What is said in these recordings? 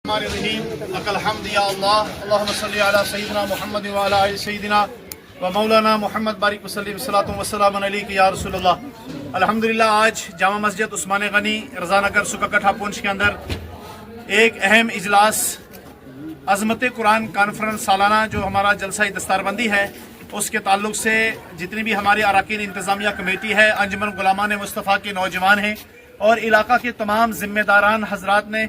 الحمد یا اللہ اللہم صلی علی سیدنا محمد وعلی آل سیدنا و مولانا محمد بارک وسلم صلاۃ و سلام علیک یا رسول اللہ۔ الحمدللہ آج جامع مسجد عثمان غنی رضا نگر سکا کٹھا پونچھ کے اندر ایک اہم اجلاس عظمت قرآن کانفرنس سالانہ جو ہمارا جلسہ دستار بندی ہے اس کے تعلق سے جتنی بھی ہماری اراکین انتظامیہ کمیٹی ہے، انجمن غلامان مصطفیٰ کے نوجوان ہیں اور علاقہ کے تمام ذمہ داران حضرات نے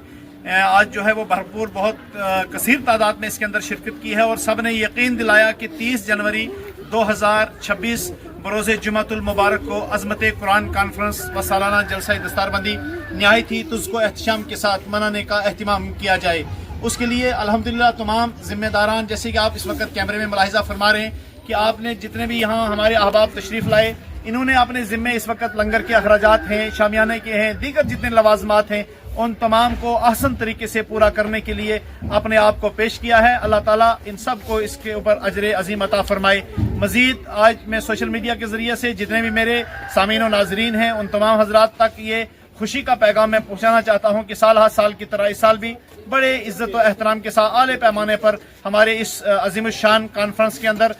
آج جو ہے وہ بھرپور بہت کثیر تعداد میں اس کے اندر شرکت کی ہے اور سب نے یقین دلایا کہ 30 جنوری 2026 بروز جمعۃ المبارک کو عظمت قرآن کانفرنس و سالانہ جلسہ دستار بندی نہایت ہی تجھ کو احتشام کے ساتھ منانے کا اہتمام کیا جائے۔ اس کے لیے الحمدللہ تمام ذمہ داران، جیسے کہ آپ اس وقت کیمرے میں ملاحظہ فرما رہے ہیں کہ آپ نے جتنے بھی یہاں ہمارے احباب تشریف لائے، انہوں نے اپنے ذمے اس وقت لنگر کے اخراجات ہیں، شامیانے کے ہیں، دیگر جتنے لوازمات ہیں، ان تمام کو احسن طریقے سے پورا کرنے کے لیے اپنے آپ کو پیش کیا ہے۔ اللہ تعالیٰ ان سب کو اس کے اوپر اجر عظیم عطا فرمائے۔ مزید آج میں سوشل میڈیا کے ذریعے سے جتنے بھی میرے سامعین و ناظرین ہیں ان تمام حضرات تک یہ خوشی کا پیغام میں پہنچانا چاہتا ہوں کہ سال ہر سال کی طرح اس سال بھی بڑے عزت و احترام کے ساتھ اعلی پیمانے پر ہمارے اس عظیم الشان کانفرنس کے اندر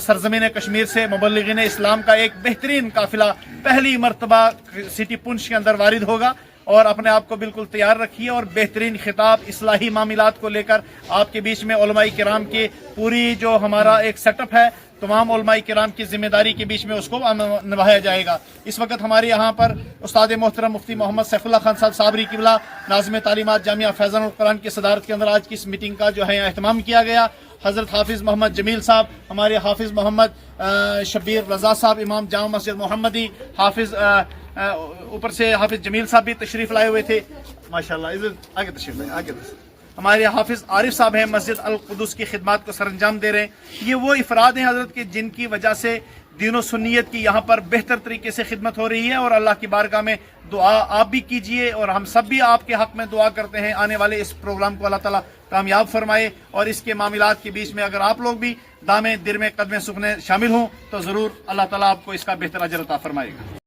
سرزمین کشمیر سے مبلغین اسلام کا ایک بہترین قافلہ پہلی مرتبہ سٹی پونچھ کے اندر وارد ہوگا، اور اپنے آپ کو بالکل تیار رکھیے اور بہترین خطاب اصلاحی معاملات کو لے کر آپ کے بیچ میں علماء کرام کی پوری جو ہمارا ایک سیٹ اپ ہے، تمام علماء کرام کی ذمہ داری کے بیچ میں اس کو نبھایا جائے گا۔ اس وقت ہمارے یہاں پر استاد محترم مفتی محمد سیف اللہ خان صاحب صابری قبلہ ناظم تعلیمات جامعہ فیضان القرآن کی صدارت کے اندر آج کی اس میٹنگ کا جو ہے اہتمام کیا گیا۔ حضرت حافظ محمد جمیل صاحب، ہمارے حافظ محمد شبیر رضا صاحب امام جامع مسجد محمدی، حافظ اوپر سے حافظ جمیل صاحب بھی تشریف لائے ہوئے تھے، ماشاءاللہ آگے تشریف لائے آگے۔ ہمارے حافظ عارف صاحب ہیں، مسجد القدس کی خدمات کو سر انجام دے رہے ہیں۔ یہ وہ افراد ہیں حضرت کے جن کی وجہ سے دین و سنیت کی یہاں پر بہتر طریقے سے خدمت ہو رہی ہے، اور اللہ کی بارگاہ میں دعا آپ بھی کیجئے اور ہم سب بھی آپ کے حق میں دعا کرتے ہیں آنے والے اس پروگرام کو اللہ تعالیٰ کامیاب فرمائے، اور اس کے معاملات کے بیچ میں اگر آپ لوگ بھی دامے در میں قدمے سکھنے شامل ہوں تو ضرور اللہ تعالیٰ آپ کو اس کا بہتر اجر عطا فرمائے گا۔